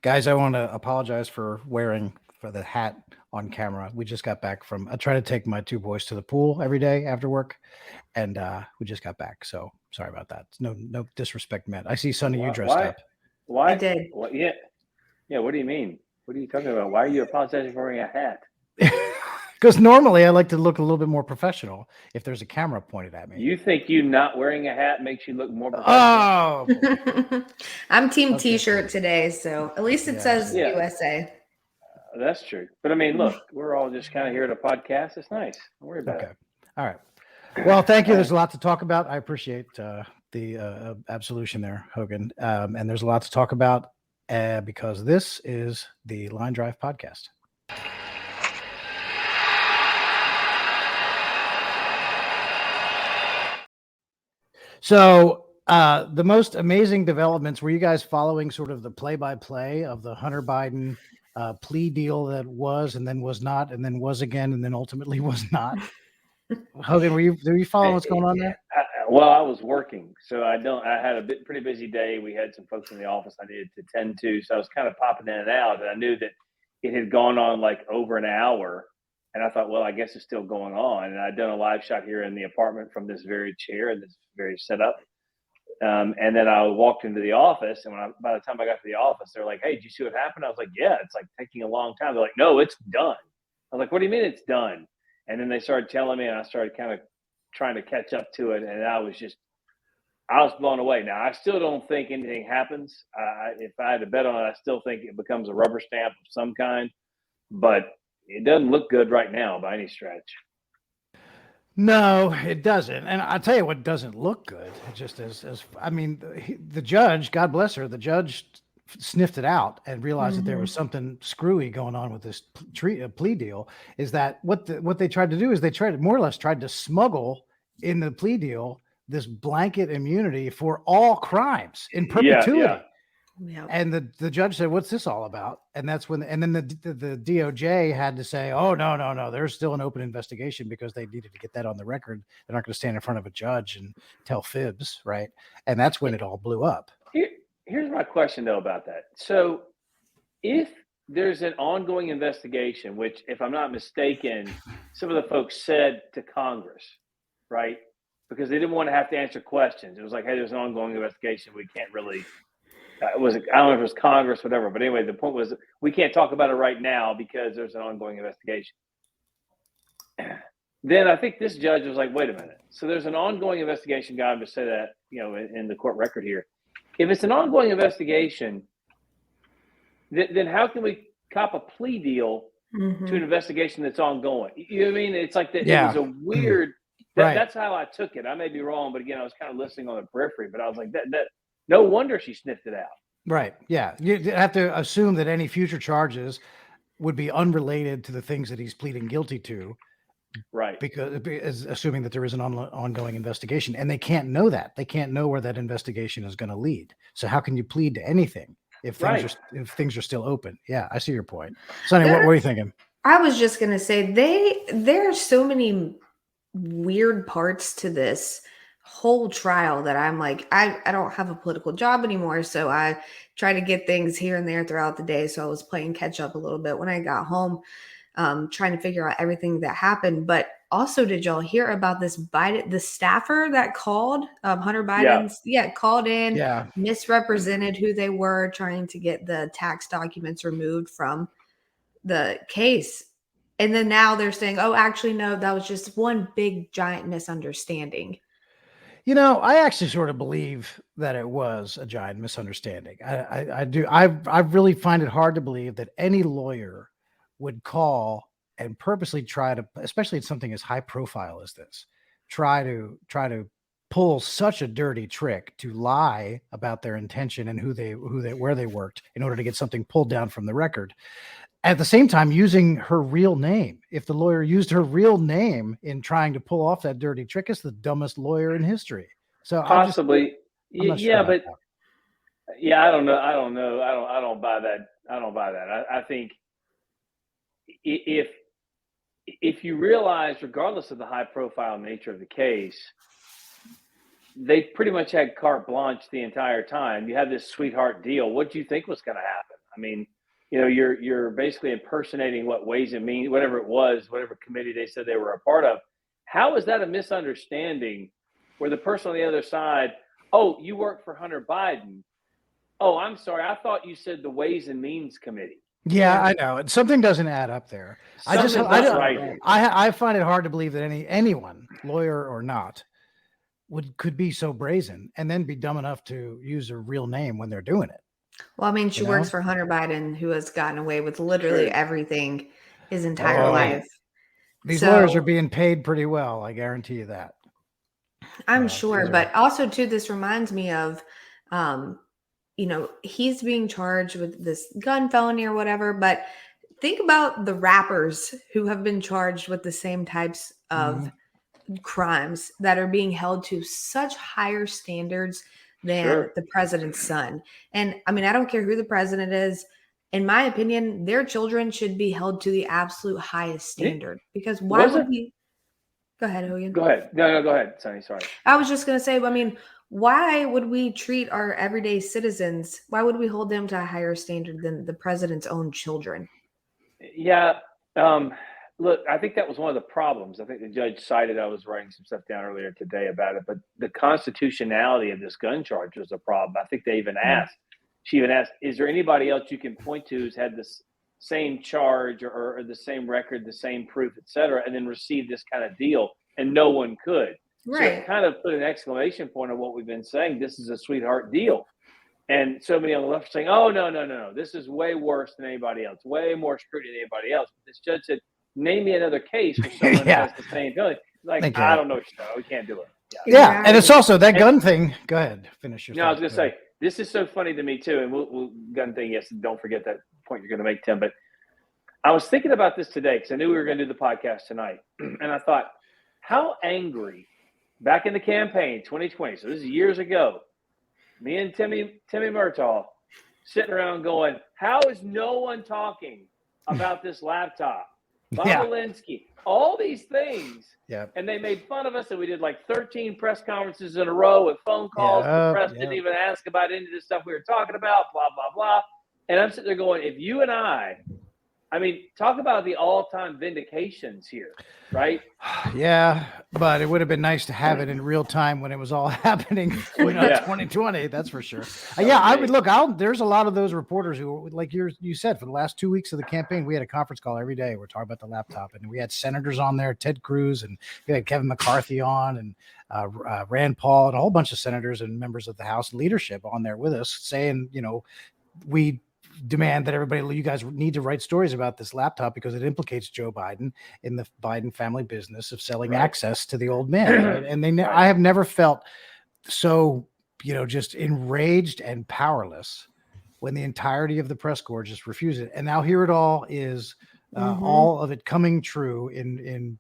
Guys, I want to apologize for wearing for the hat on camera. We just got back from. I try to take my two boys to the pool every day after work, and we just got back. So sorry about that. No disrespect meant. I see Sonny, you dressed up. Why? I did. What? Yeah. What do you mean? What are you talking about? Why are you apologizing for wearing a hat? Because normally I like to look a little bit more professional if there's a camera pointed at me. You think you not wearing a hat makes you look more professional? Oh, I'm team T-shirt today, so at least it says USA. That's true. But I mean, look, we're all just kind of here at a podcast. It's nice. Don't worry about it. All right. Well, thank you. There's a lot to talk about. I appreciate the absolution there, Hogan. And there's a lot to talk about because this is the Line Drive podcast. So the most amazing developments, were you guys following sort of the play-by-play of the Hunter Biden plea deal that was and then was not and then was again and then ultimately was not? Hogan, were you following what's going on there? Well, I was working, so I had a pretty busy day. We had some folks in the office I needed to tend to, so I was kind of popping in and out, and I knew that it had gone on like over an hour, and I thought, well, I guess it's still going on. And I'd done a live shot here in the apartment from this very chair and this very setup. And then I walked into the office, and by the time I got to the office, they're like, "Hey, did you see what happened?" I was like, "Yeah, it's like taking a long time." They're like, "No, it's done." I was like, "What do you mean it's done?" And then they started telling me, and I started kind of trying to catch up to it, and I was blown away. Now, I still don't think anything happens. If I had to bet on it, I still think it becomes a rubber stamp of some kind, but it doesn't look good right now by any stretch. No, it doesn't. And I'll tell you what doesn't look good. Just as I mean, the judge, God bless her, the judge sniffed it out and realized that there was something screwy going on with this plea deal. Is that what they tried to do is they more or less tried to smuggle in the plea deal this blanket immunity for all crimes in perpetuity. Yeah. And the judge said, "What's this all about?" And that's when, and then the DOJ had to say, "Oh, no, there's still an open investigation," because they needed to get that on the record. They're not going to stand in front of a judge and tell fibs, right? And that's when it all blew up. Here's my question though about that. So, if there's an ongoing investigation, which, if I'm not mistaken, some of the folks said to Congress, right? Because they didn't want to have to answer questions. It was like, "Hey, there's an ongoing investigation. We can't really." I don't know if it was Congress, whatever. But anyway, the point was we can't talk about it right now because there's an ongoing investigation. Then I think this judge was like, wait a minute. So there's an ongoing investigation. God, to say that, in the court record here. If it's an ongoing investigation, then how can we cop a plea deal to an investigation that's ongoing? You know what I mean? It's like that. Yeah. It was a weird. That's how I took it. I may be wrong, but again, I was kind of listening on the periphery. But I was like, that. No wonder she sniffed it out. Right. Yeah. You have to assume that any future charges would be unrelated to the things that he's pleading guilty to. Right. Because assuming that there is an ongoing investigation, and they can't know that. They can't know where that investigation is going to lead. So how can you plead to anything if things are still open? Yeah, I see your point. Sonny, what were you thinking? I was just going to say there are so many weird parts to this whole trial that I'm like, I don't have a political job anymore, so I try to get things here and there throughout the day. So I was playing catch up a little bit when I got home, trying to figure out everything that happened. But also, did y'all hear about this Biden, the staffer that called Hunter Biden's? Yeah, called in, misrepresented who they were, trying to get the tax documents removed from the case. And then now they're saying, oh, actually, no, that was just one big giant misunderstanding. I actually sort of believe that it was a giant misunderstanding. I do. I really find it hard to believe that any lawyer would call and purposely try to, especially in something as high profile as this, try to pull such a dirty trick to lie about their intention and where they worked in order to get something pulled down from the record. At the same time, using her real name. If the lawyer used her real name in trying to pull off that dirty trick, it's the dumbest lawyer in history. So possibly, I don't know. I don't buy that. I think if you realize, regardless of the high profile nature of the case, they pretty much had carte blanche the entire time. You have this sweetheart deal. What do you think was going to happen? I mean, you're basically impersonating what Ways and Means, whatever it was, whatever committee they said they were a part of. How is that a misunderstanding where the person on the other side, oh, you work for Hunter Biden. Oh, I'm sorry. I thought you said the Ways and Means Committee. Yeah, I know. Something doesn't add up there. Something's not right here. I find it hard to believe that anyone, lawyer or not, could be so brazen and then be dumb enough to use a real name when they're doing it. Well, I mean, she works for Hunter Biden, who has gotten away with literally everything his entire life. These lawyers are being paid pretty well. I guarantee you that. I'm sure. But also, too, this reminds me of, he's being charged with this gun felony or whatever. But think about the rappers who have been charged with the same types of crimes that are being held to such higher standards than the president's son. And I mean, I don't care who the president is. In my opinion, their children should be held to the absolute highest standard, because why would we? Go ahead, Hogan. Go ahead. No, go ahead, Sonny. Sorry. I was just going to say, I mean, why would we treat our everyday citizens? Why would we hold them to a higher standard than the president's own children? Yeah. Look, I think that was one of the problems. I think the judge cited, I was writing some stuff down earlier today about it, but the constitutionality of this gun charge was a problem. I think they even asked, she even asked, is there anybody else you can point to who's had this same charge or the same record, the same proof, et cetera, and then received this kind of deal? And no one could. Right. So it kind of put an exclamation point on what we've been saying. This is a sweetheart deal. And so many on the left are saying, oh, no. This is way worse than anybody else, way more scrutiny than anybody else. But this judge said, name me another case where someone has the same feeling. Like, I don't know what you're saying. We can't do it. Yeah. And it's also that gun thing. Go ahead. Finish your No, I was going to say, this is so funny to me, too. And we'll gun thing, yes, don't forget that point you're going to make, Tim. But I was thinking about this today because I knew we were going to do the podcast tonight. And I thought, how angry back in the campaign, 2020, so this is years ago, me and Timmy Murtaugh sitting around going, how is no one talking about this laptop? Bob Alinsky, all these things. Yeah. And they made fun of us, and we did like 13 press conferences in a row with phone calls. The press didn't even ask about any of the stuff we were talking about, blah, blah, blah. And I'm sitting there going, if you and I mean, talk about the all-time vindications here, right? Yeah, but it would have been nice to have it in real time when it was all happening in 2020, that's for sure. I would look out. There's a lot of those reporters who, like you said, for the last 2 weeks of the campaign, we had a conference call every day. We're talking about the laptop, and we had senators on there, Ted Cruz, and we had Kevin McCarthy on, and Rand Paul, and a whole bunch of senators and members of the House leadership on there with us saying, we demand that you guys need to write stories about this laptop because it implicates Joe Biden in the Biden family business of selling access to the old man. Right? And I have never felt so, just enraged and powerless when the entirety of the press corps just refused it. And now here it all is, all of it coming true in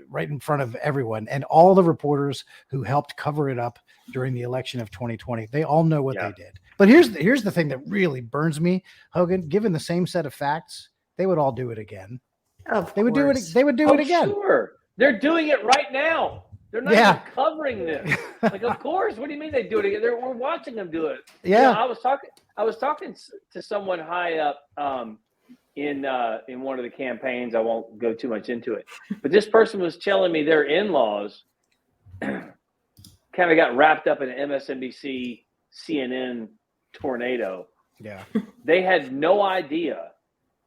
right in front of everyone, and all the reporters who helped cover it up during the election of 2020, they all know what they did. But here's the thing that really burns me, Hogan. Given the same set of facts, they would all do it again. They would do it. They would do it again. Sure, they're doing it right now. They're not even covering this. Like, of course. What do you mean they do it again? We're watching them do it. Yeah. I was talking to someone high up in one of the campaigns. I won't go too much into it, but this person was telling me their in-laws kind of got wrapped up in an MSNBC, CNN tornado. Yeah. They had no idea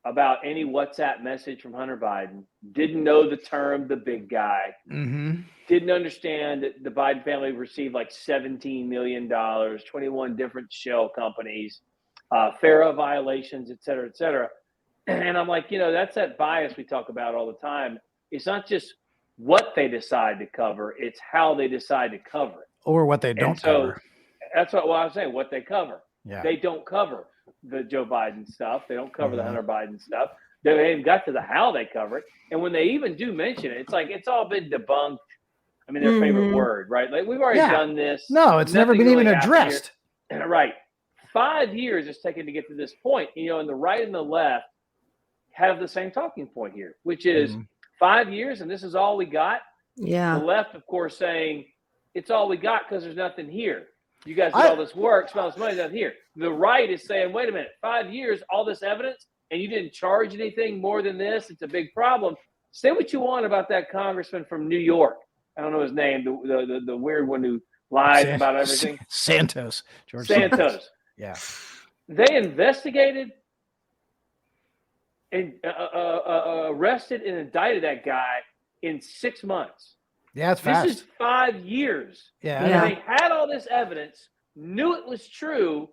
about any WhatsApp message from Hunter Biden, didn't know the term, the big guy, didn't understand that the Biden family received like $17 million, 21 different shell companies, FARA violations, et cetera, et cetera. And I'm like, that's that bias we talk about all the time. It's not just what they decide to cover, it's how they decide to cover it. Or what they don't cover. That's what I was saying, what they cover. Yeah. They don't cover the Joe Biden stuff. They don't cover the Hunter Biden stuff. They haven't got to the how they cover it. And when they even do mention it, it's like it's all been debunked. I mean, their favorite word, right? Like, we've already done this. No, it's never been even addressed. Right. 5 years it's taken to get to this point. And the right and the left have the same talking point here, which is 5 years and this is all we got. Yeah. The left, of course, saying it's all we got because there's nothing here. You guys did all this work, spent all this money down here. The right is saying, wait a minute, 5 years, all this evidence, and you didn't charge anything more than this. It's a big problem. Say what you want about that congressman from New York. I don't know his name, the weird one who lies about everything. Santos. George Santos. Yeah. They investigated and arrested and indicted that guy in 6 months. Yeah, it's fast. This is 5 years. Yeah. And they had all this evidence, knew it was true,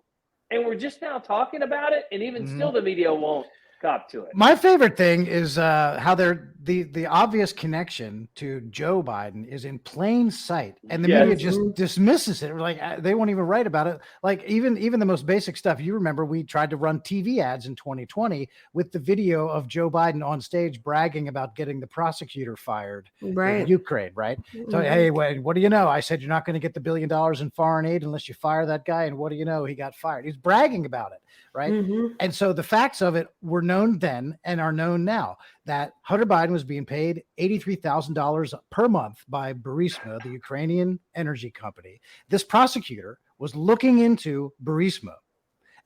and we're just now talking about it, and even still the media won't cop to it. My favorite thing is how they're the obvious connection to Joe Biden is in plain sight, and the media just dismisses it. Like they won't even write about it. Like even the most basic stuff. You remember we tried to run TV ads in 2020 with the video of Joe Biden on stage bragging about getting the prosecutor fired in Ukraine, right? So hey, what do you know? I said you're not going to get the $1 billion in foreign aid unless you fire that guy, and what do you know? He got fired. He's bragging about it, right? And so the facts of it were known then and are known now, that Hunter Biden was being paid $83,000 per month by Burisma, the Ukrainian energy company. This prosecutor was looking into Burisma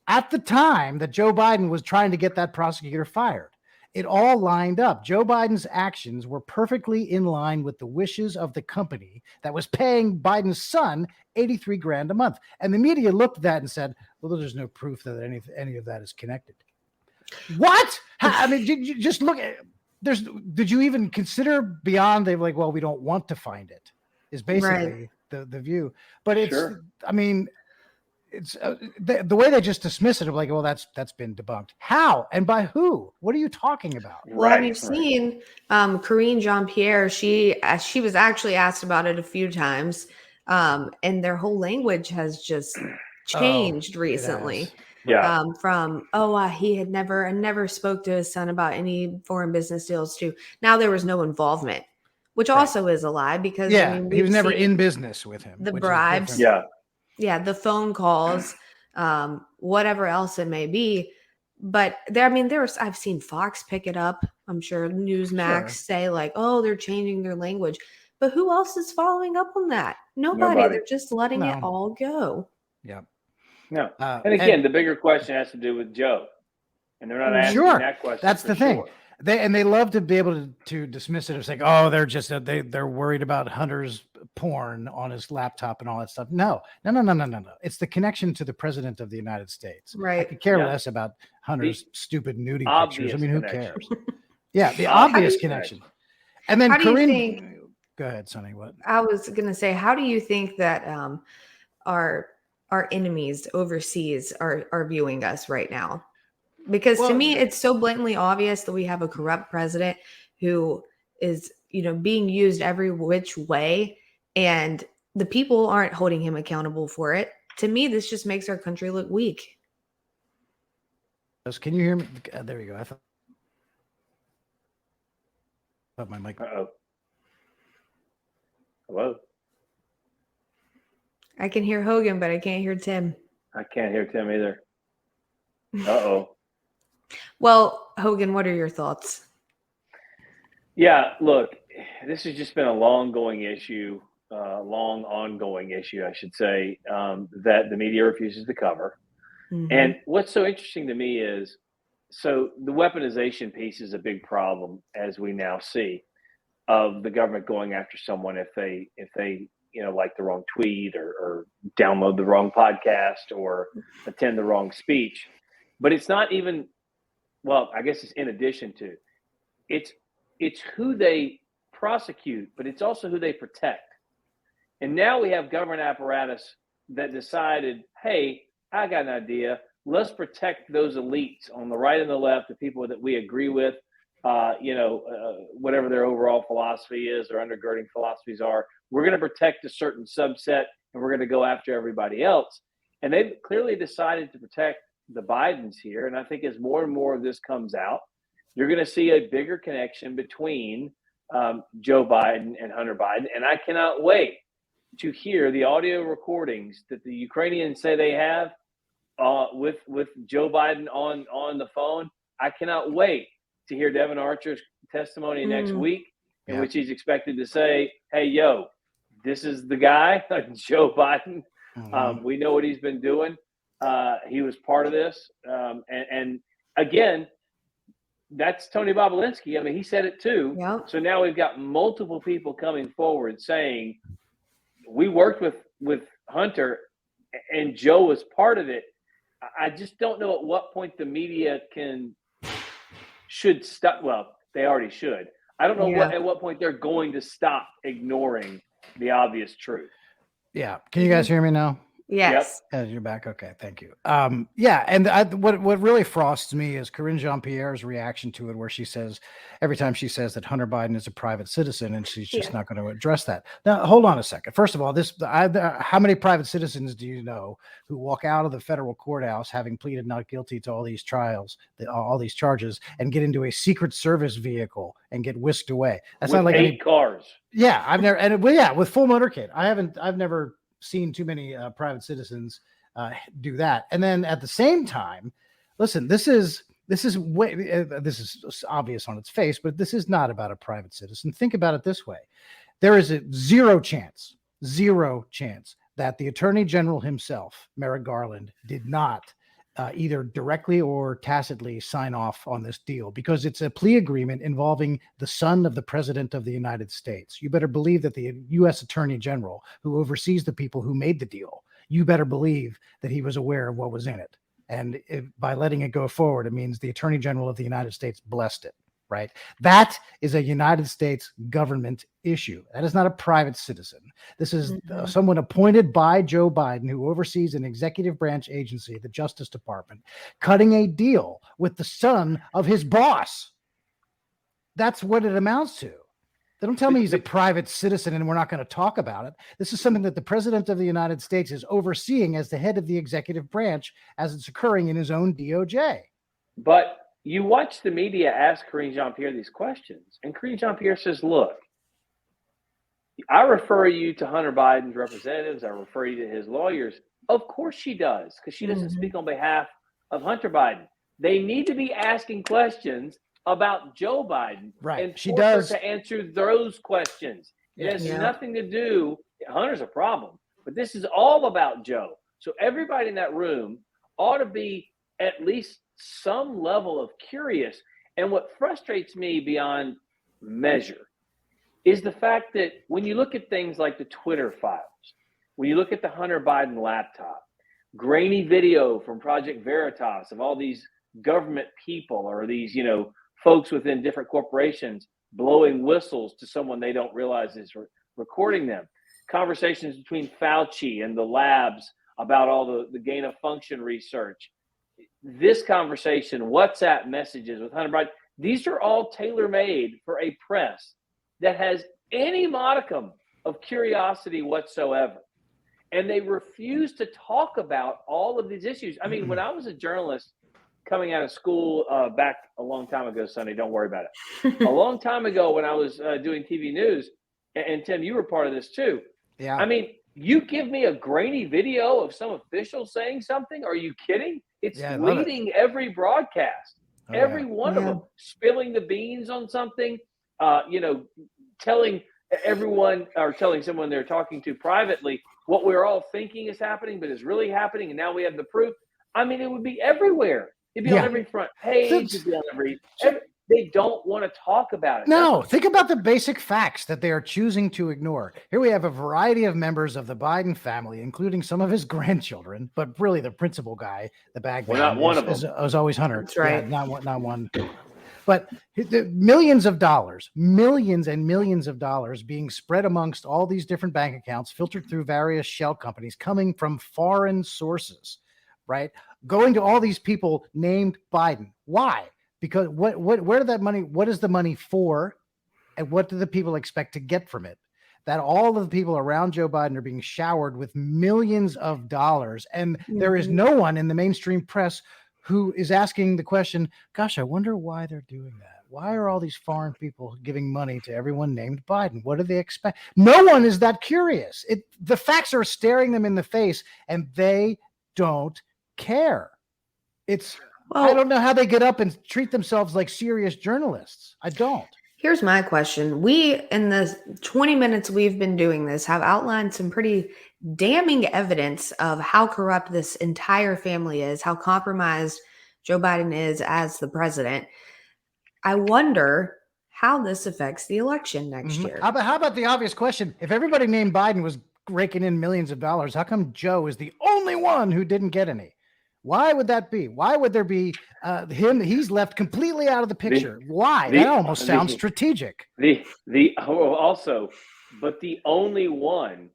at the time that Joe Biden was trying to get that prosecutor fired. It all lined up. Joe Biden's actions were perfectly in line with the wishes of the company that was paying Biden's son $83,000 a month. And the media looked at that and said, well, there's no proof that any of that is connected. What? I mean, you just look at did you even consider beyond? They're like, well, we don't want to find it, is basically the view. But it's, I mean, it's the way they just dismiss it of like, well, that's been debunked. How and by who? What are you talking about? Well, have you seen Karine Jean-Pierre? She was actually asked about it a few times, and their whole language has just changed recently. From he had never spoke to his son about any foreign business deals to now there was no involvement, which also is a lie because I mean, he was never in business with him. The bribes, the phone calls, whatever else it may be. But I've seen Fox pick it up. I'm sure Newsmax say like, oh, they're changing their language. But who else is following up on that? Nobody. They're just letting it all go. Yeah. No. And again, the bigger question has to do with Joe. And they're not asking that question. That's the thing. They love to be able to dismiss it as like, oh, they're just they're worried about Hunter's porn on his laptop and all that stuff. No. It's the connection to the president of the United States. Right. I could care less about Hunter's stupid nudie pictures. I mean, who cares? The obvious connection. And then Karine, go ahead, Sonny. What? I was gonna say, how do you think that our enemies overseas are viewing us right now? Because to me, it's so blatantly obvious that we have a corrupt president who is, being used every which way, and the people aren't holding him accountable for it. To me, this just makes our country look weak. Can you hear me? There you go. I thought my mic. Hello. I can hear Hogan, but I can't hear Tim. I can't hear Tim either. Uh-oh. Well, Hogan, what are your thoughts? Yeah, look, this has just been a long ongoing issue, I should say, that the media refuses to cover. And what's so interesting to me is, so the weaponization piece is a big problem, as we now see, of the government going after someone if they like the wrong tweet or download the wrong podcast or attend the wrong speech. But it's not even, well, I guess it's in addition to, it's who they prosecute, but it's also who they protect. And now we have government apparatus that decided, hey, I got an idea. Let's protect those elites on the right and the left, the people that we agree with, whatever their overall philosophy is or undergirding philosophies are. We're going to protect a certain subset and we're going to go after everybody else. And they've clearly decided to protect the Bidens here. And I think as more and more of this comes out, you're going to see a bigger connection between Joe Biden and Hunter Biden. And I cannot wait to hear the audio recordings that the Ukrainians say they have with Joe Biden on the phone. I cannot wait to hear Devin Archer's testimony next week in which he's expected to say, hey, yo, this is the guy, Joe Biden, We know what he's been doing. He was part of this. And again, that's Tony Bobolinsky. I mean, he said it too. Yep. So now we've got multiple people coming forward saying we worked with Hunter and Joe was part of it. I just don't know at what point the media should stop. Well, they already should. I don't know at what point they're going to stop ignoring the obvious truth. Yeah. Can you guys hear me now? Yes. Yep. You're back. Okay. Thank you. Yeah. And what really frosts me is Karine Jean-Pierre's reaction to it, where she says, every time she says that Hunter Biden is a private citizen, and she's just not going to address that. Now, hold on a second. First of all, how many private citizens do you know who walk out of the federal courthouse having pleaded not guilty to all these all these charges, and get into a Secret Service vehicle and get whisked away? That's with not like 8 cars. Yeah. I've never, with full motorcade. I've never seen too many private citizens do that. And then at the same time, listen, this is obvious on its face, but this is not about a private citizen. Think about it this way. There is a zero chance that the Attorney General himself, Merrick Garland, did not either directly or tacitly sign off on this deal, because it's a plea agreement involving the son of the President of the United States. You better believe that the U.S. Attorney General, who oversees the people who made the deal, you better believe that he was aware of what was in it. And by letting it go forward, it means the Attorney General of the United States blessed it, right? That is a United States government issue. That is not a private citizen. This is someone appointed by Joe Biden, who oversees an executive branch agency, the Justice Department, cutting a deal with the son of his boss. That's what it amounts to. They don't tell me he's a private citizen and we're not going to talk about it. This is something that the President of the United States is overseeing as the head of the executive branch, as it's occurring in his own DOJ. But you watch the media ask Karine Jean-Pierre these questions, and Karine Jean-Pierre says, look, I refer you to Hunter Biden's representatives. I refer you to his lawyers. Of course she does, because she doesn't speak on behalf of Hunter Biden. They need to be asking questions about Joe Biden. Right. And She force does. her to answer those questions. It has nothing to do. Hunter's a problem, but this is all about Joe. So everybody in that room ought to be at least some level of curious. And what frustrates me beyond measure is the fact that when you look at things like the Twitter files, when you look at the Hunter Biden laptop, grainy video from Project Veritas of all these government people or these, folks within different corporations blowing whistles to someone they don't realize is recording them, conversations between Fauci and the labs about all the gain of function research, this conversation, WhatsApp messages with Hunter Biden, these are all tailor-made for a press that has any modicum of curiosity whatsoever. And they refuse to talk about all of these issues. I mean, when I was a journalist coming out of school back a long time ago, Sonny, don't worry about it. A long time ago when I was doing TV news, and Tim, you were part of this too. Yeah. I mean, you give me a grainy video of some official saying something? Are you kidding? It's leading every broadcast. Every one of them, spilling the beans on something, telling everyone or telling someone they're talking to privately what we're all thinking is happening, but is really happening, and now we have the proof. I mean, it would be everywhere. It'd be on every front page. It'd be on every they don't want to talk about it. No, think about the basic facts that they are choosing to ignore. Here we have a variety of members of the Biden family, including some of his grandchildren, but really the principal guy, the bag man, not one of them. is always Hunter. That's right. Yeah, not one. But the millions and millions of dollars being spread amongst all these different bank accounts, filtered through various shell companies, coming from foreign sources, right? Going to all these people named Biden. Why? Because where did that money, what is the money for? And what do the people expect to get from it? That all of the people around Joe Biden are being showered with millions of dollars. And there is no one in the mainstream press who is asking the question, gosh, I wonder why they're doing that. Why are all these foreign people giving money to everyone named Biden? What do they expect? No one is that curious. The facts are staring them in the face and they don't care. I don't know how they get up and treat themselves like serious journalists. I don't. Here's my question. We, in the 20 minutes we've been doing this, have outlined some pretty damning evidence of how corrupt this entire family is, how compromised Joe Biden is as the president. I wonder how this affects the election next year. How about the obvious question? If everybody named Biden was raking in millions of dollars, how come Joe is the only one who didn't get any? Why would that be? Why would there be him? He's left completely out of the picture. Why? That almost sounds strategic. Also, but the only one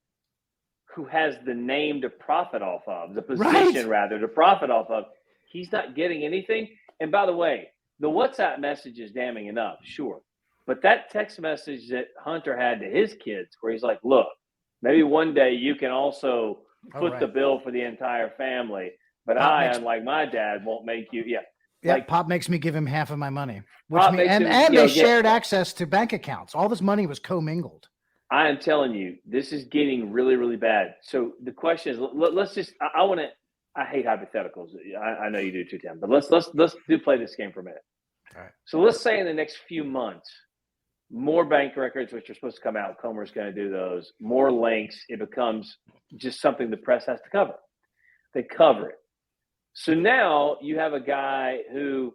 who has the name to profit off of, the position rather to profit off of, he's not getting anything. And by the way, the WhatsApp message is damning enough, sure. But that text message that Hunter had to his kids, where he's like, look, maybe one day you can also foot the bill for the entire family. But unlike my dad, won't make you. Yeah. Like, Pop makes me give him half of my money. And they shared access to bank accounts. All this money was commingled. I am telling you, this is getting really, really bad. So the question is, let's just. I hate hypotheticals. I know you do too, Tim. But let's play this game for a minute. All right. So let's say in the next few months, more bank records, which are supposed to come out, Comer's going to do those. More links. It becomes just something the press has to cover. They cover it. So now you have a guy who,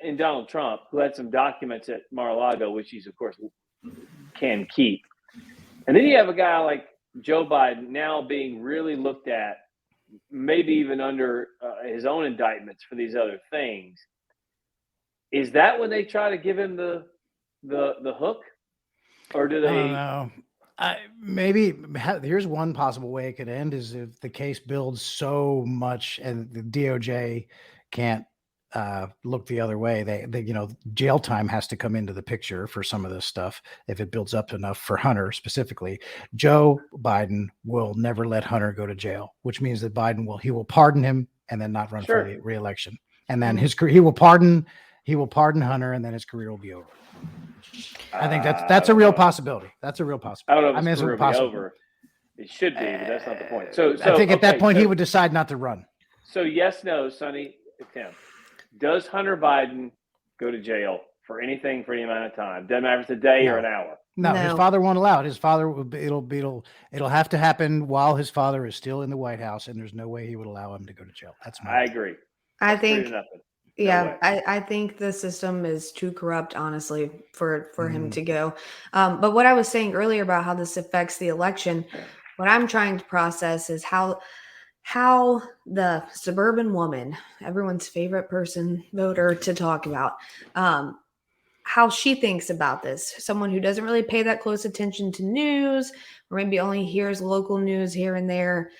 in Donald Trump, who had some documents at Mar-a-Lago, which he's, of course, can keep. And then you have a guy like Joe Biden now being really looked at, maybe even under his own indictments for these other things. Is that when they try to give him the hook? Or do they? I don't know. Maybe here's one possible way it could end is if the case builds so much and the DOJ can't look the other way. They jail time has to come into the picture for some of this stuff. If it builds up enough for Hunter specifically, Joe Biden will never let Hunter go to jail, which means that he will pardon him and then not run for the re-election. And then his career, he will pardon Hunter and then his career will be over. I think that's a real possibility. That's a real possibility. I don't know if his career will be over. It should be, but that's not the point. So I think at that point he would decide not to run. So yes, no, Sonny, Tim. Does Hunter Biden go to jail for anything for any amount of time? Doesn't matter if it's a day or an hour. No, his father won't allow it. His father it'll have to happen while his father is still in the White House, and there's no way he would allow him to go to jail. I agree. I think I think the system is too corrupt, honestly, for him to go. But what I was saying earlier about how this affects the election, what I'm trying to process is how the suburban woman, everyone's favorite voter to talk about, how she thinks about this. Someone who doesn't really pay that close attention to news, or maybe only hears local news here and there.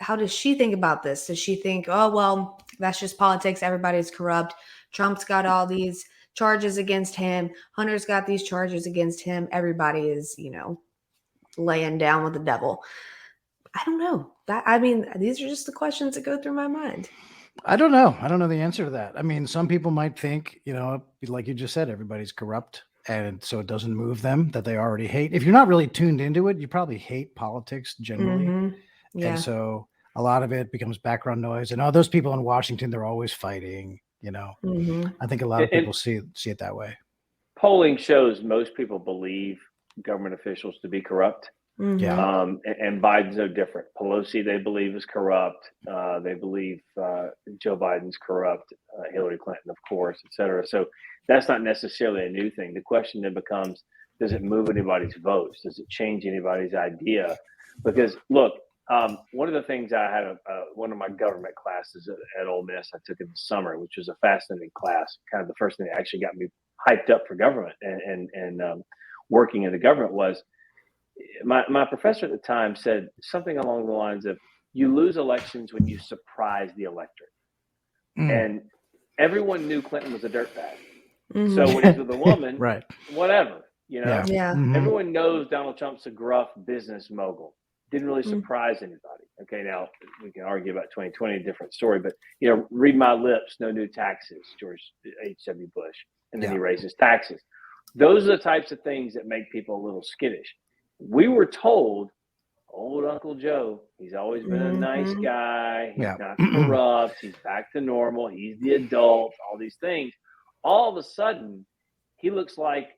How does she think about this? Does she think, oh, well, that's just politics. Everybody's corrupt. Trump's got all these charges against him. Hunter's got these charges against him. Everybody is, laying down with the devil. I don't know. These are just the questions that go through my mind. I don't know. I don't know the answer to that. I mean, some people might think, like you just said, everybody's corrupt. And so it doesn't move them that they already hate. If you're not really tuned into it, you probably hate politics generally. Mm-hmm. Yeah. And so a lot of it becomes background noise. And those people in Washington, they're always fighting, Mm-hmm. I think a lot of people see it that way. Polling shows most people believe government officials to be corrupt. Mm-hmm. Yeah. And Biden's no different. Pelosi, they believe, is corrupt. They believe Joe Biden's corrupt. Hillary Clinton, of course, et cetera. So that's not necessarily a new thing. The question then becomes, does it move anybody's votes? Does it change anybody's idea? Because look, one of the things I had one of my government classes at Ole Miss I took in the summer, which was a fascinating class. Kind of the first thing that actually got me hyped up for government and working in the government was my professor at the time said something along the lines of, you lose elections when you surprise the electorate. And everyone knew Clinton was a dirtbag. Mm-hmm. So when he's with a woman, right, whatever, Yeah. Mm-hmm. Everyone knows Donald Trump's a gruff business mogul. Didn't really surprise anybody. Okay, now we can argue about 2020, a different story, but read my lips, no new taxes, George H.W. Bush, and then he raises taxes. Those are the types of things that make people a little skittish. We were told, old Uncle Joe, he's always been a nice guy. He's not corrupt. He's back to normal. He's the adult, all these things. all of a sudden he looks like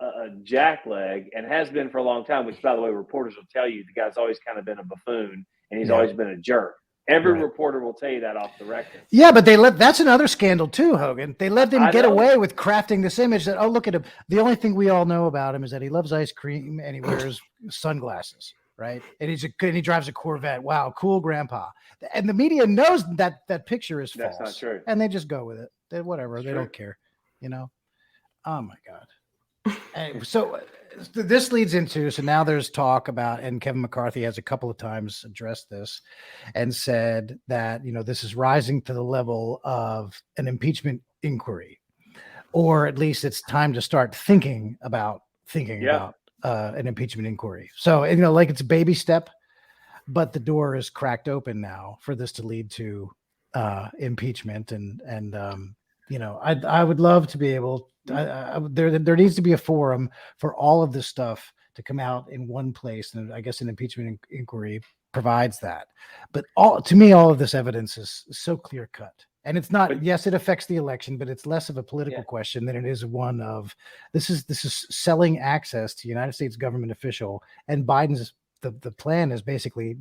a jackleg and has been for a long time, which, by the way, reporters will tell you the guy's always kind of been a buffoon and he's always been a jerk. Every reporter will tell you that off the record. Yeah, but that's another scandal too, Hogan. They let him get away with crafting this image that, oh, look at him. The only thing we all know about him is that he loves ice cream and he wears sunglasses, right? And he drives a Corvette. Wow, cool grandpa. And the media knows that picture is false. That's not true. And they just go with it. Whatever. They don't care, Oh my God. And so this leads into, so now there's talk about, and Kevin McCarthy has a couple of times addressed this and said that, this is rising to the level of an impeachment inquiry, or at least it's time to start thinking about an impeachment inquiry. So, like it's a baby step, but the door is cracked open now for this to lead to impeachment. And I would love to be able there needs to be a forum for all of this stuff to come out in one place. And I guess an impeachment inquiry provides that. But to me, all of this evidence is so clear cut. And it's not, yes, it affects the election, but it's less of a political question than it is one of this is selling access to United States government official. And Biden's the plan is basically,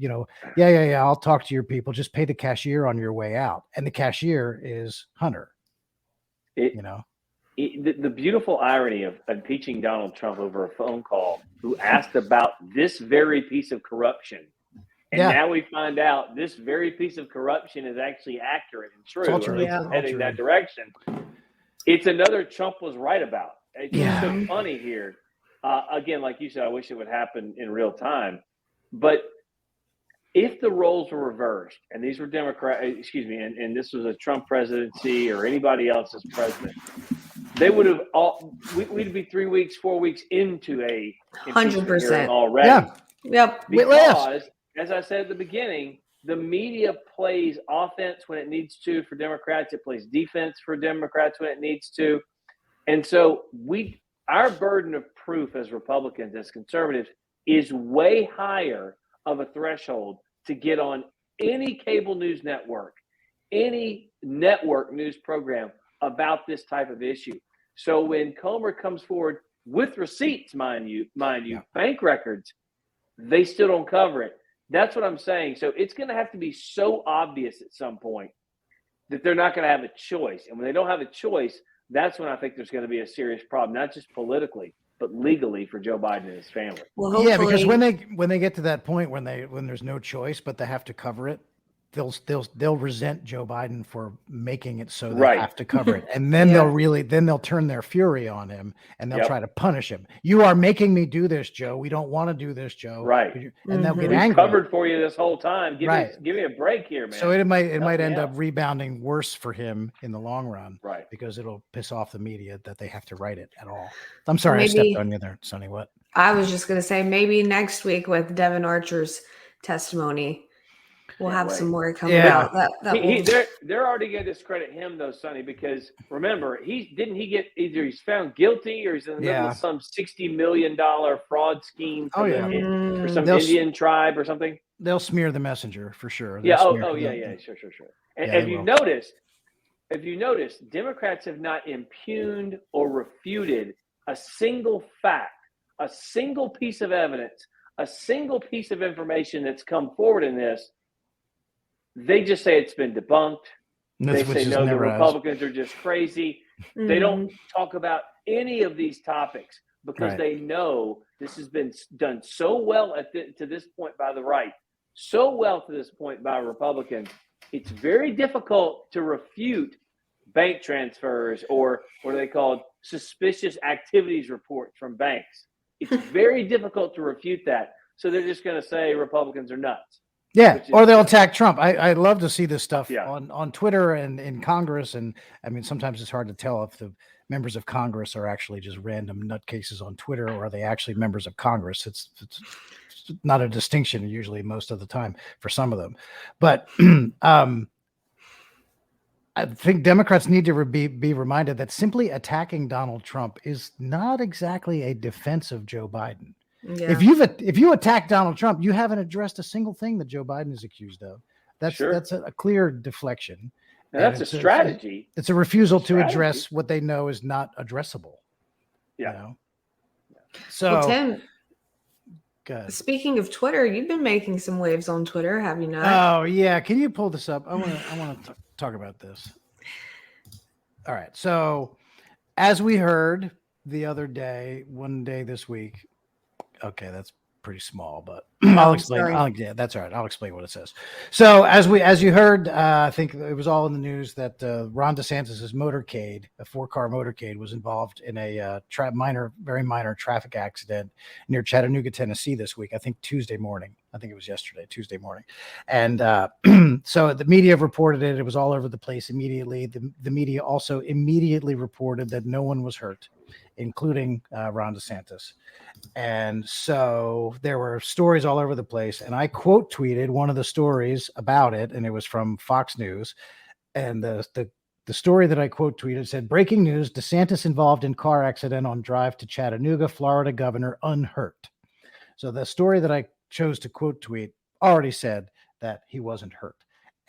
I'll talk to your people, just pay the cashier on your way out. And the cashier is Hunter. The beautiful irony of impeaching Donald Trump over a phone call who asked about this very piece of corruption. And now we find out this very piece of corruption is actually accurate and true. Or heading that direction. It's another Trump was right about. It's just so funny here. Again, like you said, I wish it would happen in real time. But if the roles were reversed and these were and this was a Trump presidency or anybody else's president, they would have we'd be 3 weeks, 4 weeks into a 100% already. Yeah. Yep. Because, as I said at the beginning, the media plays offense when it needs to for Democrats. It plays defense for Democrats when it needs to. And so our burden of proof as Republicans, as conservatives, is way higher of a threshold to get on any cable news network, any network news program about this type of issue. So when Comer comes forward with receipts, mind you, bank records, they still don't cover it. That's what I'm saying. So it's going to have to be so obvious at some point that they're not going to have a choice. And when they don't have a choice, that's when I think there's going to be a serious problem, not just politically, but legally for Joe Biden and his family. Well, because when they get to that point when there's no choice but they have to cover it, they'll resent Joe Biden for making it so they have to cover it, and then they'll turn their fury on him and they'll try to punish him. You are making me do this, Joe. We don't want to do this, Joe. Right, and they'll get We've angry. Covered for you this whole time. Give me a break here, man. So it might end up rebounding worse for him in the long run, right? Because it'll piss off the media that they have to write it at all. I'm sorry, I stepped on you there, Sonny. What? I was just going to say maybe next week with Devin Archer's testimony, we'll have some more coming out. They're already going to discredit him though, Sonny, because remember, he's found guilty or he's in the middle of some $60 million fraud scheme for some Indian tribe or something. They'll smear the messenger for sure. Sure. And if you notice, Democrats have not impugned or refuted a single fact, a single piece of evidence, a single piece of information that's come forward in this. They just say it's been debunked. They say, no, the Republicans are just crazy. Mm-hmm. They don't talk about any of these topics because they know this has been done so well to this point by the right, so well to this point by Republicans. It's very difficult to refute bank transfers or what are they called, suspicious activities reports from banks. It's very difficult to refute that. So they're just going to say Republicans are nuts. Yeah, or they'll attack Trump. I love to see this stuff on Twitter and in Congress. And I mean, sometimes it's hard to tell if the members of Congress are actually just random nutcases on Twitter or are they actually members of Congress. It's not a distinction usually most of the time for some of them. But I think Democrats need to be reminded that simply attacking Donald Trump is not exactly a defense of Joe Biden. Yeah. If you attack Donald Trump, you haven't addressed a single thing that Joe Biden is accused of. That's a clear deflection. And that's a strategy. It's a refusal to address what they know is not addressable. Yeah. You know? So, well, Tim, good. Speaking of Twitter, you've been making some waves on Twitter, have you not? Oh yeah, can you pull this up? I want to talk about this. All right. So, as we heard the other day, one day this week. Okay, that's pretty small, but I'll explain. Yeah, that's all right. I'll explain what it says. So as you heard, I think it was all in the news that Ron DeSantis's motorcade, a 4-car motorcade, was involved in a very minor traffic accident near Chattanooga, Tennessee this week. I think Tuesday morning. I think it was yesterday, Tuesday morning. And so the media reported it. It was all over the place immediately. The media also immediately reported that no one was hurt, including Ron DeSantis. And so there were stories all over the place. And I quote tweeted one of the stories about it, and it was from Fox News. And the story that I quote tweeted said, "Breaking news, DeSantis involved in car accident on drive to Chattanooga, Florida governor unhurt." So the story that I chose to quote tweet already said that he wasn't hurt.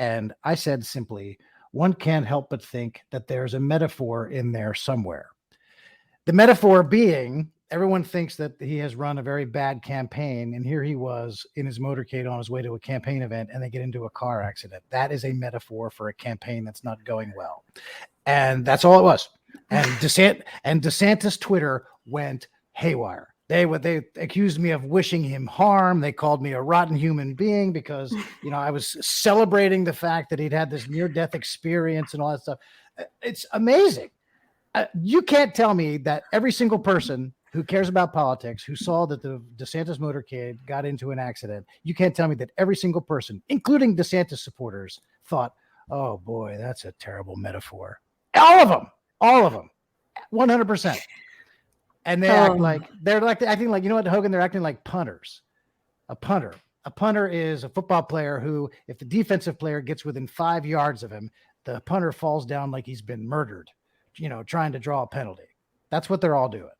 And I said simply, one can't help but think that there's a metaphor in there somewhere. The metaphor being, everyone thinks that he has run a very bad campaign, and here he was in his motorcade on his way to a campaign event, and they get into a car accident. That is a metaphor for a campaign that's not going well. And that's all it was. And DeSantis Twitter went haywire. They accused me of wishing him harm. They called me a rotten human being because, I was celebrating the fact that he'd had this near-death experience and all that stuff. It's amazing. You can't tell me that every single person who cares about politics, who saw that the DeSantis motorcade got into an accident, you can't tell me that every single person, including DeSantis supporters, thought, oh boy, that's a terrible metaphor. All of them, 100%. And they act like, acting like, you know what, Hogan, they're acting like punters. A punter is a football player who, if the defensive player gets within 5 yards of him, the punter falls down like he's been murdered, trying to draw a penalty. That's what they're all doing.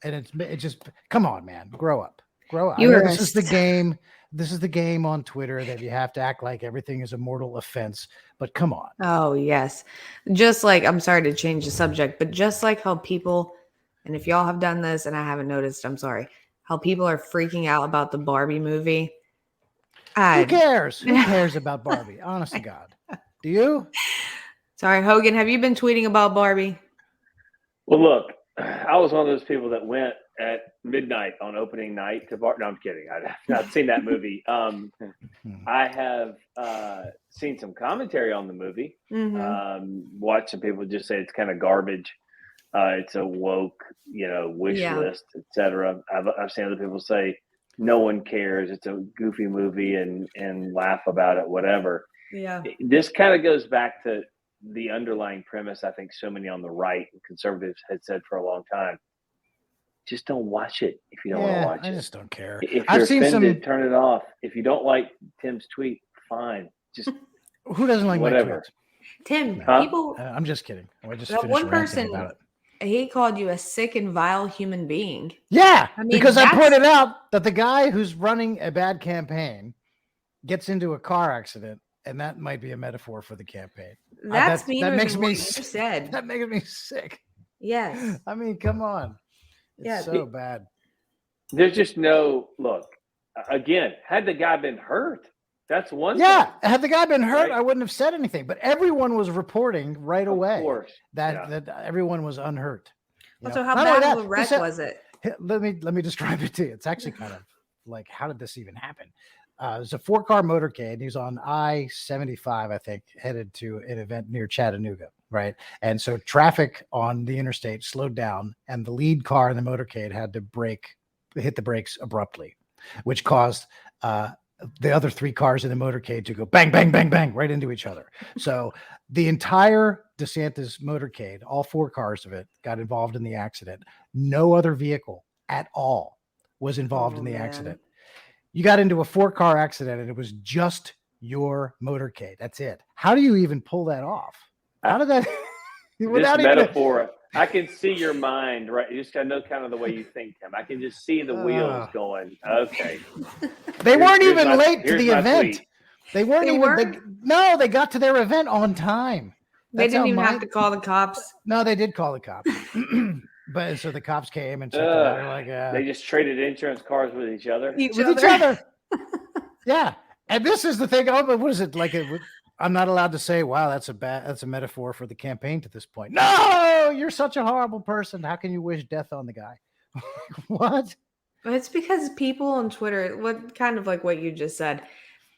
And it's just, come on, man, grow up. This is the game. This is the game on Twitter that you have to act like everything is a mortal offense, but come on. Oh, yes. Just like, I'm sorry to change the subject, but just like how people, and if y'all have done this and I haven't noticed, I'm sorry, how people are freaking out about the Barbie movie. Who cares? Who cares about Barbie? Honest to God. Do you? Sorry, Hogan, have you been tweeting about Barbie? Well, look, I was one of those people that went at midnight on opening night to Barbie. No, I'm kidding. I've not seen that movie. I have seen some commentary on the movie. Watched some people just say it's kind of garbage. It's a woke, wish list, etc. I've seen other people say no one cares. It's a goofy movie and laugh about it, whatever. Yeah. This kind of goes back to the underlying premise. I think so many on the right and conservatives had said for a long time, just don't watch it if you don't want to watch it. I just don't care. If you're offended, turn it off. If you don't like Tim's tweet, fine. Just who doesn't like whatever. my tweets? Tim, people. I'm just kidding. I just that one person about it. He called you a sick and vile human being. Yeah, because I pointed out that the guy who's running a bad campaign gets into a car accident, and that might be a metaphor for the campaign. That makes me sick. That makes me sick. Yes. I mean, come on. It's so bad. There's just no look. Again, had the guy been hurt, that's one thing. Had the guy been hurt, right? I wouldn't have said anything. But everyone was reporting right away that everyone was unhurt. So how bad of a wreck was it? Let me describe it to you. It's actually kind of like, how did this even happen? It's a 4-car motorcade. He's on I-75, I think, headed to an event near Chattanooga, right? And so traffic on the interstate slowed down, and the lead car in the motorcade had to hit the brakes abruptly, which caused the other 3 cars in the motorcade to go bang, bang, bang, bang right into each other. So the entire DeSantis motorcade, all 4 cars of it, got involved in the accident. No other vehicle at all was involved in the accident. You got into a 4-car accident, and it was just your motorcade. That's it. How do you even pull that off? How did that? This metaphor, I can see your mind, right? I know kind of the way you think, Tim. I can just see the wheels going. Okay. They weren't even late to the event. They weren't even. No, they got to their event on time. They That's how didn't even have mine. to call the cops. No, they did call the cops, but so the cops came and checked it out. They're like, They just traded insurance cards with each other. Each with each other. Yeah, and this is the thing. Oh, but what is it like? I'm not allowed to say, "Wow, that's a metaphor for the campaign to this point." No, you're such a horrible person. How can you wish death on the guy? What? It's because people on Twitter, what kind of like what you just said,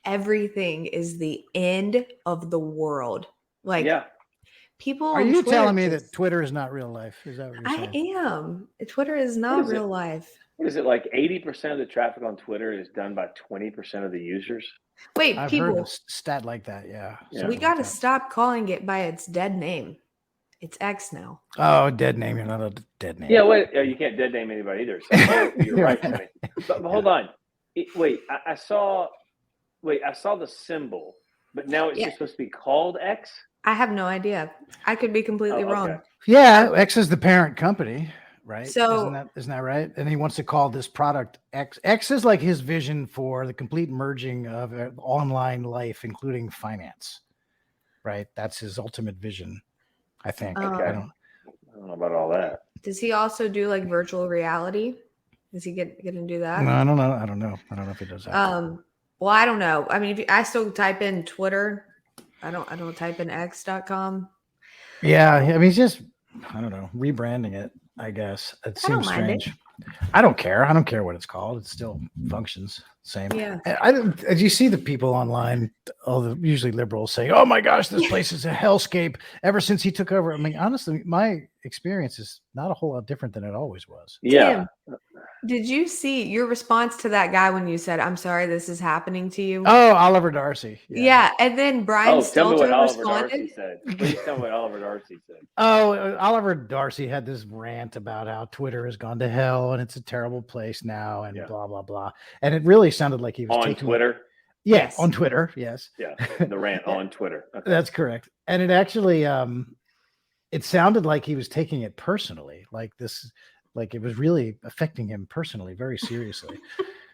everything is the end of the world. Like Yeah. people Are on you Twitter telling me just- that Twitter is not real life? Is that what you're I saying? am. Twitter is What not is it? real life. What is it like? 80% of the traffic on Twitter is done by 20% of the users. Wait, I've heard people, a stat like that. Yeah. Yeah. something we like got to that. stop calling it by its dead name. It's X now. Oh, dead name. You're not a dead name. Yeah, wait. You can't dead name anybody either. So you're right, Right. Sonny. But hold on. I saw the symbol, but now it's Yeah. just supposed to be called X. I have no idea. I could be completely Oh, wrong. okay. Yeah, X is the parent company, right? So- isn't that right? And he wants to call this product X. X is like his vision for the complete merging of online life, including finance, right? That's his ultimate vision, I think. Okay. I I don't. don't know about all that. Does he also do like virtual reality? Is he going to do that? No, I don't know. I don't know if he does that. Well, I don't know. I mean, I still type in Twitter. I don't type in x.com. Yeah, I mean, he's just, I don't know, rebranding it. I guess it I don't seems mind it. strange. I don't care. I don't care what it's called. It still functions same. Yeah. I don't. As you see the people online, all the usually liberals saying, "Oh my gosh, this place is a hellscape." Ever since he took over, I mean, honestly, my experience is not a whole lot different than it always was. Yeah. Tim, did you see your response to that guy when you said, "I'm sorry, this is happening to you"? Oh, Oliver Darcy. Yeah, and then Brian Tell me what Stelter Oliver Darcy responded. said. Please tell me what Oliver Darcy said. Oh, Oliver Darcy had this rant about how Twitter has gone to hell and it's a terrible place now, and Yeah. blah blah blah. And it really sounded like he was On taking Twitter. Yeah, Yes. on Twitter. Yes. Yeah. The rant on Twitter. Okay. That's correct. And it actually it sounded like he was taking it personally, like it was really affecting him personally, very seriously.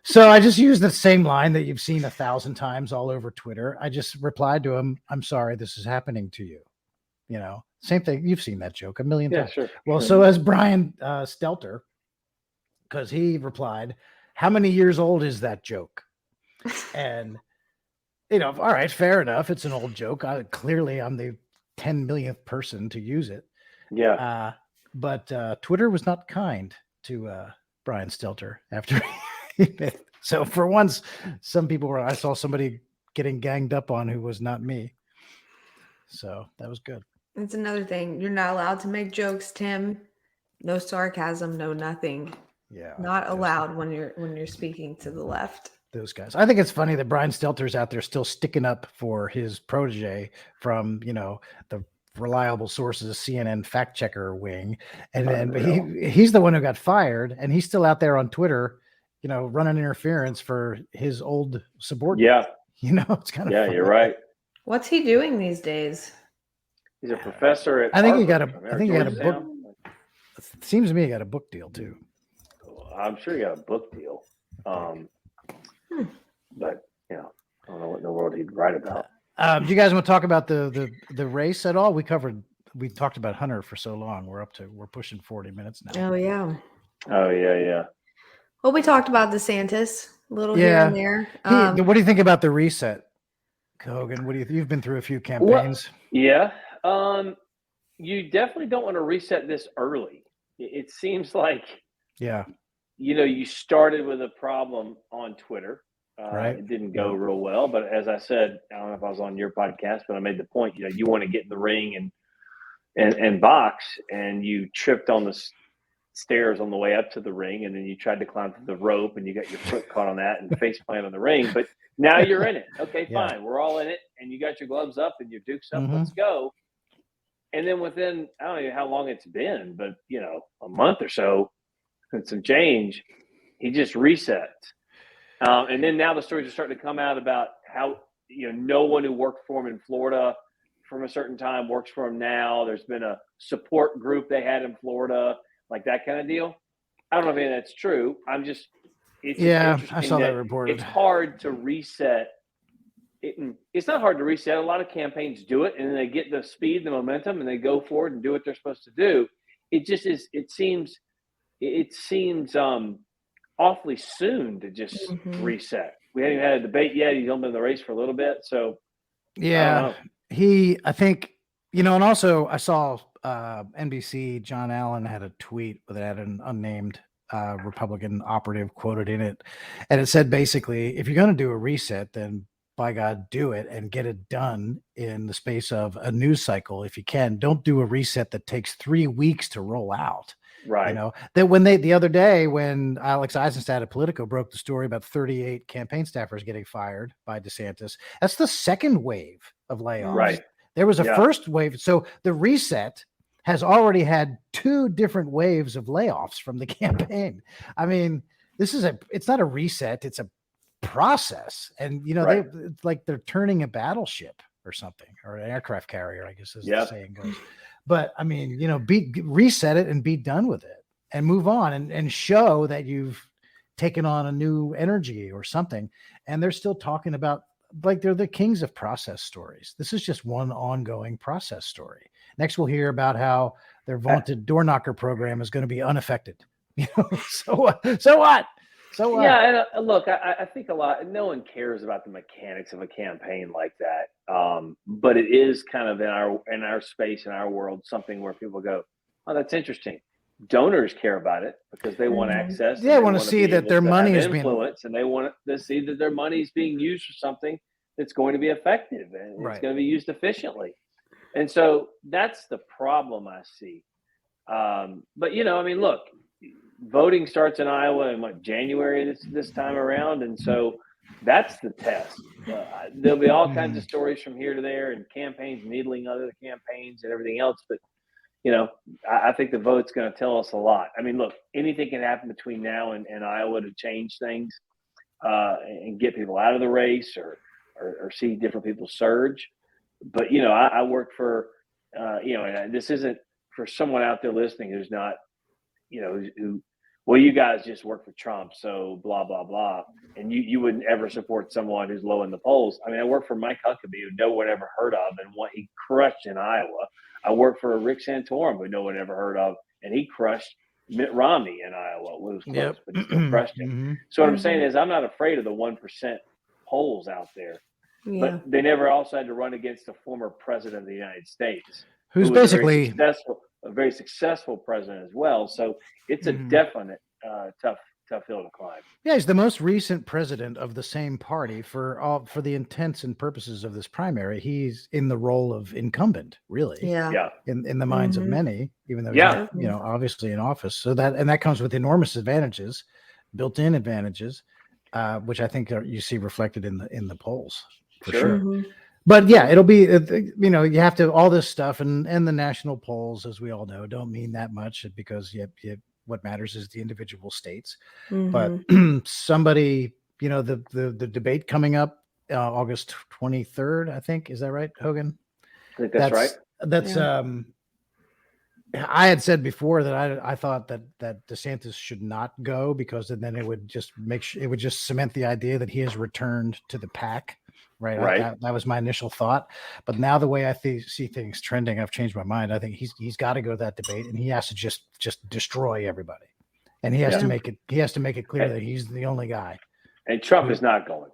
So I just used the same line that you've seen 1,000 times all over Twitter. I just replied to him, "I'm sorry this is happening to you." You know, same thing. You've seen that joke a million Yeah, times. sure. Well, sure. so as Brian Stelter, because he replied, "How many years old is that joke?" And all right, fair enough. It's an old joke. Clearly, I'm the 10 millionth person to use it. Yeah. But Twitter was not kind to Brian Stelter after. So for once, some people were. I saw somebody getting ganged up on who was not me. So that was good. That's another thing. You're not allowed to make jokes, Tim. No sarcasm, no nothing. Yeah, Not allowed when you're speaking to the left. Those guys. I think it's funny that Brian Stelter's out there still sticking up for his protege from the reliable sources, CNN fact checker wing, and then he's the one who got fired, and he's still out there on Twitter, running interference for his old subordinate. Yeah. It's kind of Yeah, funny. you're right. What's he doing these days? He's a professor at I think he Harvard, got a- I think he got a book- Georgetown. It seems to me he got a book deal too. I'm sure he got a book deal. But I don't know what in the world he'd write about. Do you guys want to talk about the race at all? We talked about Hunter for so long. We're pushing 40 minutes now. Oh yeah. Oh yeah. Well, we talked about DeSantis a little here and there. What do you think about the reset, Hogan? You've been through a few campaigns? Yeah. You definitely don't want to reset this early. It seems like you started with a problem on Twitter. Right. It didn't go real well, but as I said, I don't know if I was on your podcast, but I made the point. You want to get in the ring and box, and you tripped on the stairs on the way up to the ring, and then you tried to climb through the rope, and you got your foot caught on that and face plant on the ring. But now you're in it. Okay, fine. We're all in it, and you got your gloves up and your dukes up. Let's go. And then within, I don't know how long it's been, but a month or so, and some change, he just reset. And then now the stories are starting to come out about how no one who worked for him in Florida from a certain time works for him now. There's been a support group they had in Florida, like that kind of deal. I don't know if any of that's true. I saw that reported. It's hard to reset it's not hard to reset. A lot of campaigns do it, and then they get the speed, the momentum, and they go forward and do what they're supposed to do. It just is. It seems awfully soon to just reset. We haven't had a debate yet. He's only been in the race for a little bit, so yeah, I think, and also I saw NBC, John Allen had a tweet that had an unnamed Republican operative quoted in it, and it said basically, if you're going to do a reset, then by God, do it and get it done in the space of a news cycle. If you can, don't do a reset that takes 3 weeks to roll out. right. That when the other day, when Alex Eisenstadt of Politico broke the story about 38 campaign staffers getting fired by DeSantis, that's the second wave of layoffs. Right. There was a first wave. So the reset has already had 2 different waves of layoffs from the campaign. I mean, it's not a reset. It's a process. And, it's like they're turning a battleship or something, or an aircraft carrier, I guess, as the saying goes. But I mean, reset it and be done with it and move on and show that you've taken on a new energy or something. And they're still talking about, like, they're the kings of process stories. This is just one ongoing process story. Next, we'll hear about how their vaunted door knocker program is going to be unaffected. So what? Yeah, and look, I think no one cares about the mechanics of a campaign like that. But it is kind of in our space, in our world, something where people go, "Oh, that's interesting." Donors care about it because they want access. They want to see that their money is being influenced, and they want to see that their money is being used for something that's going to be effective and it's going to be used efficiently. And so that's the problem I see. But I mean, look. Voting starts in Iowa in January this time around, and so that's the test. There'll be all kinds of stories from here to there, and campaigns needling other campaigns and everything else. But I think the vote's going to tell us a lot. I mean, look, anything can happen between now and Iowa to change things and get people out of the race or see different people surge. But I work for and this isn't for someone out there listening who's not you guys just work for Trump, so blah, blah, blah. And you wouldn't ever support someone who's low in the polls. I mean, I work for Mike Huckabee, who no one ever heard of, and what he crushed in Iowa. I work for Rick Santorum, who no one ever heard of, and he crushed Mitt Romney in Iowa. It was close, but he still crushed him. So what I'm saying is I'm not afraid of the 1% polls out there. Yeah. But they never also had to run against the former president of the United States, who's basically a very successful president as well. So it's a definite tough hill to climb. Yeah, he's the most recent president of the same party for the intents and purposes of this primary. He's in the role of incumbent, really. Yeah. In the minds of many, even though he's not, obviously in office. So that comes with enormous advantages, built-in advantages, which I think you see reflected in the polls for sure. But yeah, it'll be, you have to, all this stuff and the national polls, as we all know, don't mean that much because what matters is the individual states. But somebody, the debate coming up August 23rd, I think, is that right, Hogan? I think that's right. That's, I had said before that I thought that DeSantis should not go because then it would just cement the idea that he has returned to the pack. Right. That was my initial thought. But now the way I see things trending, I've changed my mind. I think he's got to go to that debate and he has to just destroy everybody. And he has to make it clear that he's the only guy. And Trump is not going.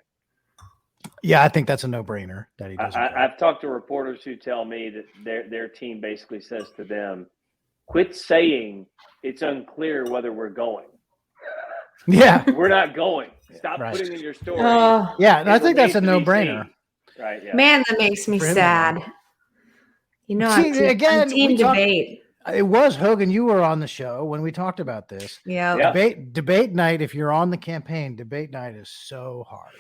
Yeah, I think that's a no-brainer that he doesn't. I've talked to reporters who tell me that their team basically says to them, quit saying it's unclear whether we're going. Yeah. We're not going. Stop putting in your story. Yeah, and I think that's a no-brainer. Right. Yeah. Man, that makes me sad. Again, team debate. It was Hogan. You were on the show when we talked about this. Yeah. Debate night. If you're on the campaign, debate night is so hard.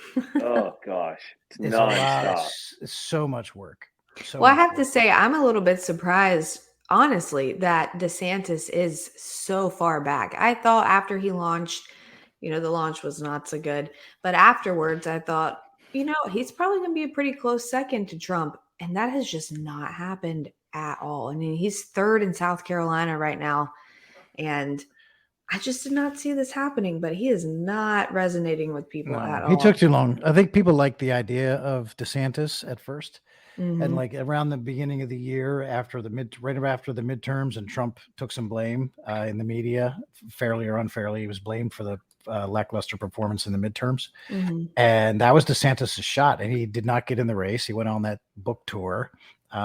Oh gosh, it's nonstop. It's so much work. I have to say, I'm a little bit surprised, honestly, that DeSantis is so far back. I thought after he launched, the launch was not so good, but afterwards, I thought, he's probably going to be a pretty close second to Trump, and that has just not happened at all. I mean, he's third in South Carolina right now, and I just did not see this happening, but he is not resonating with people at all. He took too long. I think people liked the idea of DeSantis at first. And Mhm. like around the beginning of the year, right after the midterms, and Trump took some blame in the media, fairly or unfairly. He was blamed for the lackluster performance in the midterms, Mhm. and that was DeSantis' shot. And he did not get in the race. He went on that book tour.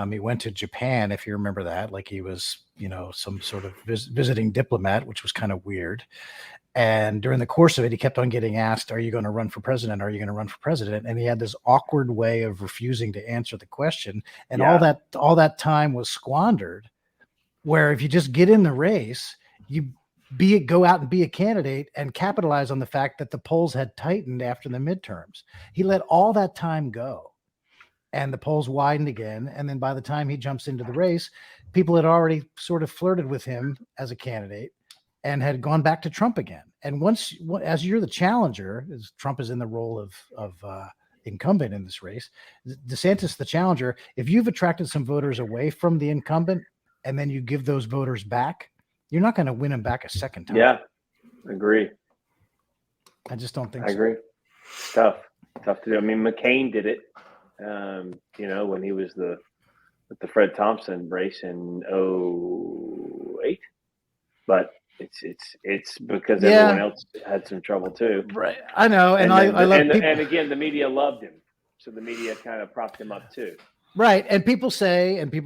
He went to Japan, if you remember that, like he was, some sort of visiting diplomat, which was kind of weird. And during the course of it, he kept on getting asked, "Are you going to run for president? Are you going to run for president?" And he had this awkward way of refusing to answer the question. And all that time was squandered. Where if you just get in the race, you go out and be a candidate and capitalize on the fact that the polls had tightened after the midterms. He let all that time go, and the polls widened again. And then by the time he jumps into the race, people had already sort of flirted with him as a candidate and had gone back to Trump again. And as you're the challenger, as Trump is in the role of incumbent in this race, DeSantis, the challenger, if you've attracted some voters away from the incumbent and then you give those voters back, you're not going to win them back a second time. Yeah, agree. I just don't think I agree. Tough to do. I mean, McCain did it, when he was with the Fred Thompson race in 2008, but it's because everyone else had some trouble too. Right. I know. And I love people. And again, the media loved him. So the media kind of propped him up too. Right. And people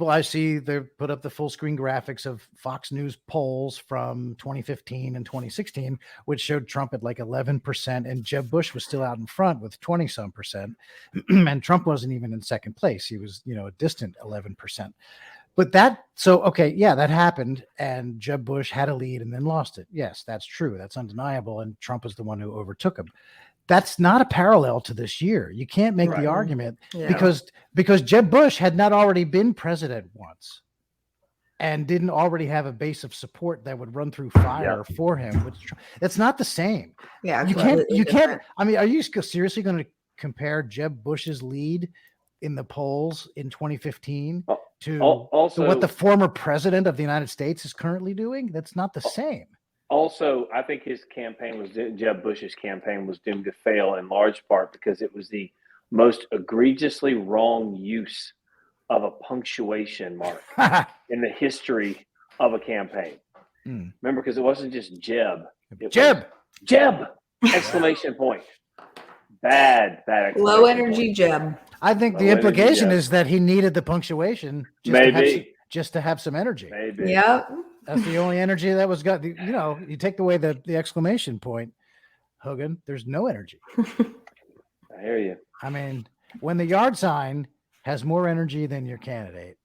I see, they put up the full screen graphics of Fox News polls from 2015 and 2016, which showed Trump at like 11%, and Jeb Bush was still out in front with 20 some percent. And Trump wasn't even in second place. He was, a distant 11%. But that happened, and Jeb Bush had a lead and then lost it. Yes, that's true. That's undeniable. And Trump is the one who overtook him. That's not a parallel to this year. You can't make the argument because Jeb Bush had not already been president once and didn't already have a base of support that would run through fire for him. It's not the same. Yeah. You can't. I mean, are you seriously going to compare Jeb Bush's lead in the polls in 2015 to what the former president of the United States is currently doing? That's not the same. Also, I think Jeb Bush's campaign was doomed to fail in large part because it was the most egregiously wrong use of a punctuation mark in the history of a campaign. Remember, because it wasn't just Jeb. Jeb! Exclamation point. Bad. Low energy Jeb. I think the implication is that he needed the punctuation just to have some energy. Maybe. Yep. That's the only energy that was got. You take away the exclamation point, Hogan, there's no energy. I hear you. I mean, when the yard sign has more energy than your candidate,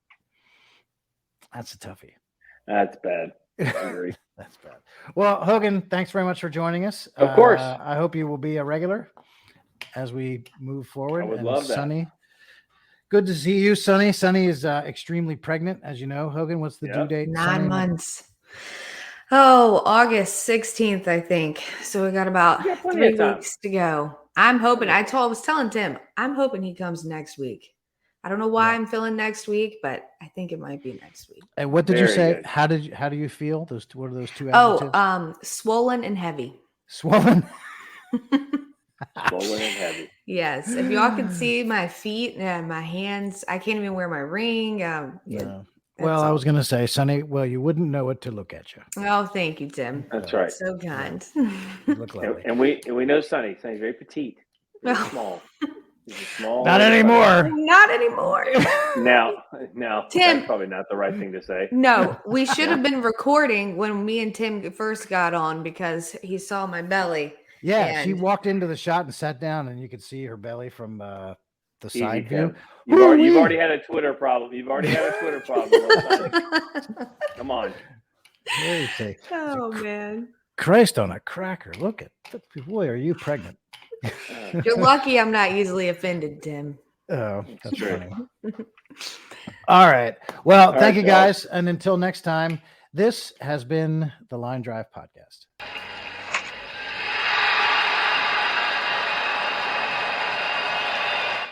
that's a toughie. That's bad. I agree. That's bad. Well, Hogan, thanks very much for joining us. Of course. I hope you will be a regular as we move forward. I would love that. Sonny, good to see you, Sonny. Sonny is extremely pregnant, as you know. Hogan, what's the due date? 9 months. Oh, August 16th, I think. So we got about 3 weeks to go. I'm hoping. I was telling Tim, I'm hoping he comes next week. I don't know why I'm feeling next week, but I think it might be next week. And what did you say? Good. How do you feel? What are those two adjectives? Swollen and heavy. Swollen. Swollen and heavy. Yes. If y'all could see my feet and my hands, I can't even wear my ring. Well, I was going to say, Sonny, you wouldn't know it to look at you. Oh, thank you, Tim. That's right. So kind. You look lovely. And we know Sonny. Sonny's very petite. Very small. He's a small. Not anymore. Not anymore. Now, Tim, that's probably not the right thing to say. No, we should have been recording when me and Tim first got on because he saw my belly. Yeah, she walked into the shot and sat down, and you could see her belly from the side view. You've already had a Twitter problem. Come on. Oh, man. Christ on a cracker. Look at boy, are you pregnant? You're lucky I'm not easily offended, Tim. Oh, that's funny. All right. Well, thank you guys. And until next time, this has been the Line Drive Podcast.